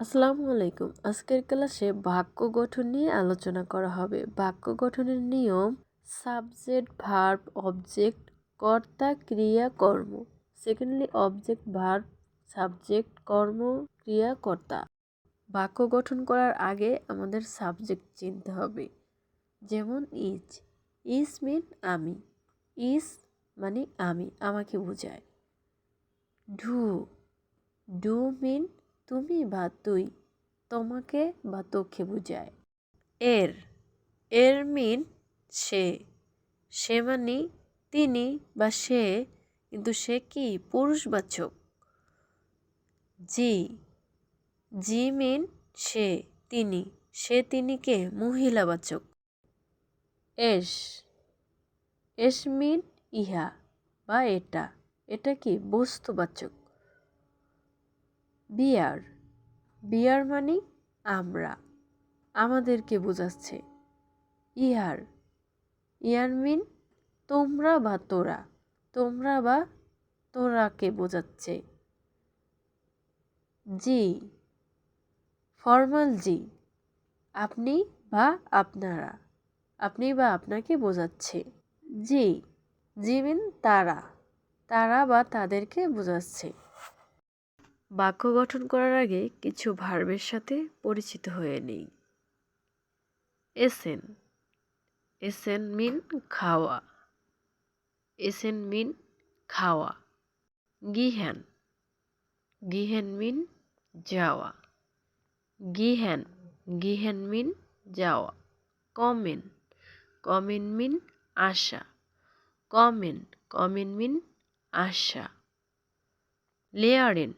আসসালামু আলাইকুম। আজকের ক্লাসে বাক্য গঠন নিয়ে আলোচনা করা হবে। বাক্য গঠনের নিয়ম: সাবজেক্ট, ভার্ব, অবজেক্ট, কর্তা, ক্রিয়া, কর্ম। সেকেন্ডলি অবজেক্ট, ভার্ব, সাবজেক্ট, কর্ম, ক্রিয়া, কর্তা। বাক্য গঠন করার আগে আমাদের সাবজেক্ট চিনতে হবে। যেমন ইজ। ইজ মিন আমি। ইজ মানে আমি, আমাকে বোঝায়। ডু। ডু মিন তুমি বা তুই, তোমাকে বা তোকে বোঝায়। এর। এর মিন সে। সে মানে তিনি বা সে, কিন্তু সে কি পুরুষবাচক। জি। জি মিন সে, তিনি। সে তিনিকে মহিলাবাচক। এস। এস মিন ইহা বা এটা। এটা কি বস্তুবাচক। বিয়ার। বিয়ার মানে আমরা, আমাদেরকে বোঝাচ্ছে। ইহার। ইয়ার মিন তোমরা বা তোরা, তোমরা বা তোরাকে বোঝাচ্ছে। জি। ফর্মাল জি। আপনি বা আপনারা, আপনি বা আপনাকে বোঝাচ্ছে। জি। জি মিন তারা, তারা বা তাদেরকে বোঝাচ্ছে। বাক্য গঠন করার আগে কিছু ভার্বের সাথে পরিচিত হয়ে নেই। এসেন। এসেন মিন খাওয়া। এসেন মিন খাওয়া। গিহেন। গিহেন মিন যাওয়া। গিহেন। গিহেন মিন যাওয়া। কমেন। কমেন মিন আসা। কমেন। কমেন মিন আসা। লেয়ারেন।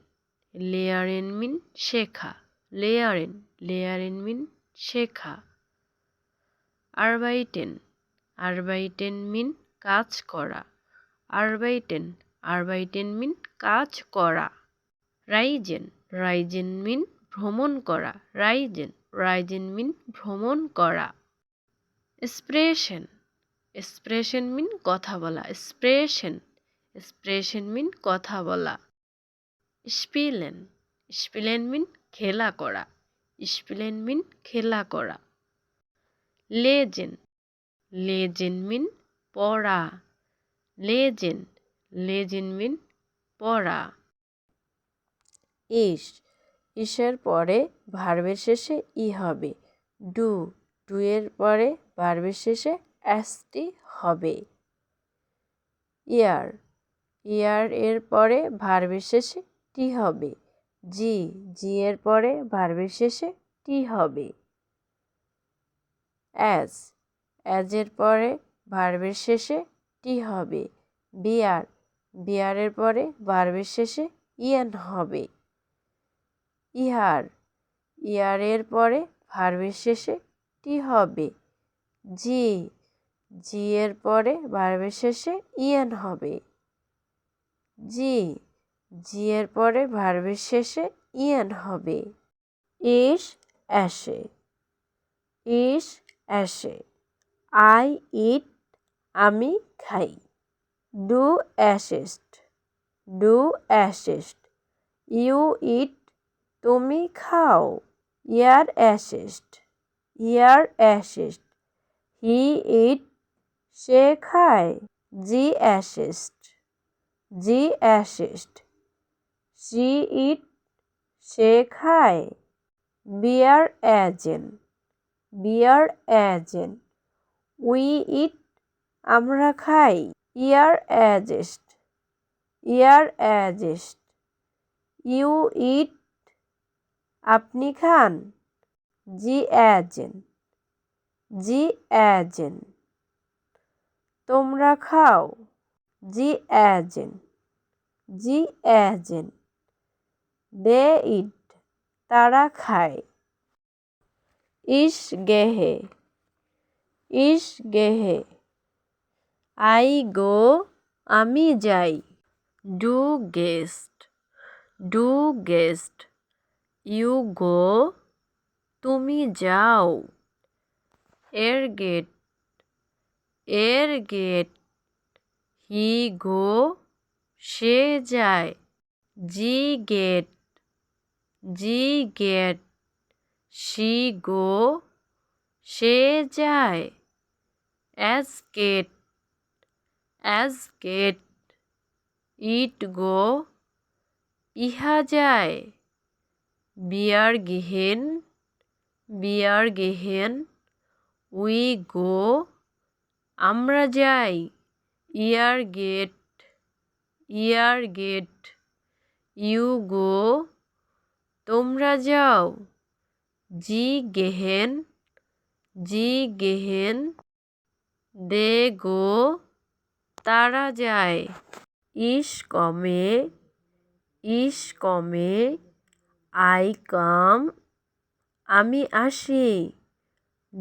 লেয়ারেন মিন শেখা। লেয়ারেন। লেয়ারেন মিন শেখা। আরবাইটেন। আরবাইটেন মিন কাজ করা। আরবাইটেন। আরবাইটেন মিন কাজ করা। রাইজেন। রাইজেন মিন ভ্রমণ করা। রাইজেন। রাইজেন মিন ভ্রমণ করা। এক্সপ্রেশন। এক্সপ্রেশন মিন কথা বলা। এক্সপ্রেশন। এক্সপ্রেশন মিন কথা বলা। স্পিলেন। স্পিলেন মিন খেলা করা। স্পিলেন মিন খেলা করা। লেজেন। লেজেন মিন পড়া। লেজেন। লেজেন মিন পড়া। ইস। ইসের পরে ভার্বের শেষে ই হবে। ডু। ডু এর পরে ভার্বের শেষে এসটি হবে। ইয়ার। ইয়ার এর পরে ভার্বের শেষে টি হবে। জি। জি এর পরে ভার্বের শেষে টি হবে। অ্যাজ। অ্যাজের পরে ভার্বের শেষে টি হবে। বিয়ার। বিয়ারের পরে ভার্বের শেষে ইয়েন হবে। ইহার। ইয়ারের পরে ভার্বের শেষে টি হবে। জি। জি এর পরে ভার্বের শেষে ইয়েন হবে। জি। জি এর পরে ভার্বের শেষে ইয়েন হবে। ইস আসে। ইস আসে। আই ইট আমি খাই। Do assist. Do assist. You eat তুমি খাও। ইয়ার অ্যাসিস্ট। ইয়ার অ্যাসিস্ট। হি ইট সে খায়। জি অ্যাসিস্ট। জি অ্যাসিস্ট। সি ইট সে খায়। বিয়ার অ্যাজেন। বিয়ার অ্যাজেন। উই ইট আমরা খাই। ইয়ার অ্যাজেস্ট। ইয়ার অ্যাজেস্ট। ইউ ইট আপনি খান। জি অ্যাজেন। জি অ্যাজেন। তোমরা খাও। জি অ্যাজেন। জি অ্যাজেন। দে ইট তারা খায়। ইস গেহে। ইস গেহে। আই গো আমি যাই। Do guest. Do guest. You go তুমি যাও। এর গেট। এর গেট। হি গো সে যায়। জি গেট। জি গেট, শি গো, সে যায়। অ্যাজ গেট, ইট গো, ইহা যায়। বিয়ার গেহেন, উই গো, আমরা যাই। ইয়ার গেট, ইউ গো, তোমরা যাও। জি গেহেন, দে গো, তারা যায়। ইস কমে, আই কাম, আমি আসি।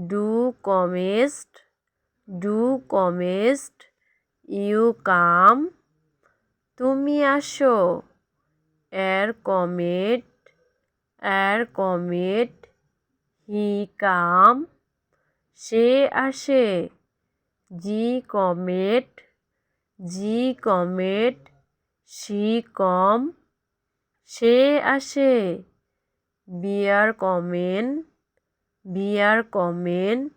ডু কমেস্ট, ইউ কাম, তুমি আসো। এর কমেট, হি কাম, সে আসে। জি কমেট, শি কম, সে আসে। বিয়ার কমেন,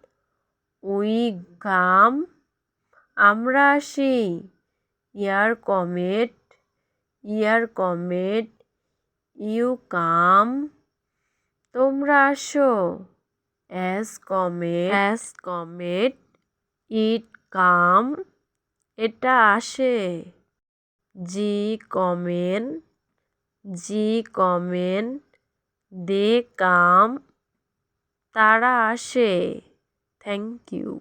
উই কাম, আমরা আসি। ইয়ার কমেট, ইউ কাম, তোমরা আসো। অ্যাজ কমেট, ইট কাম, এটা আসে। জি কমেন, দে কাম, তারা আসে। Thank you.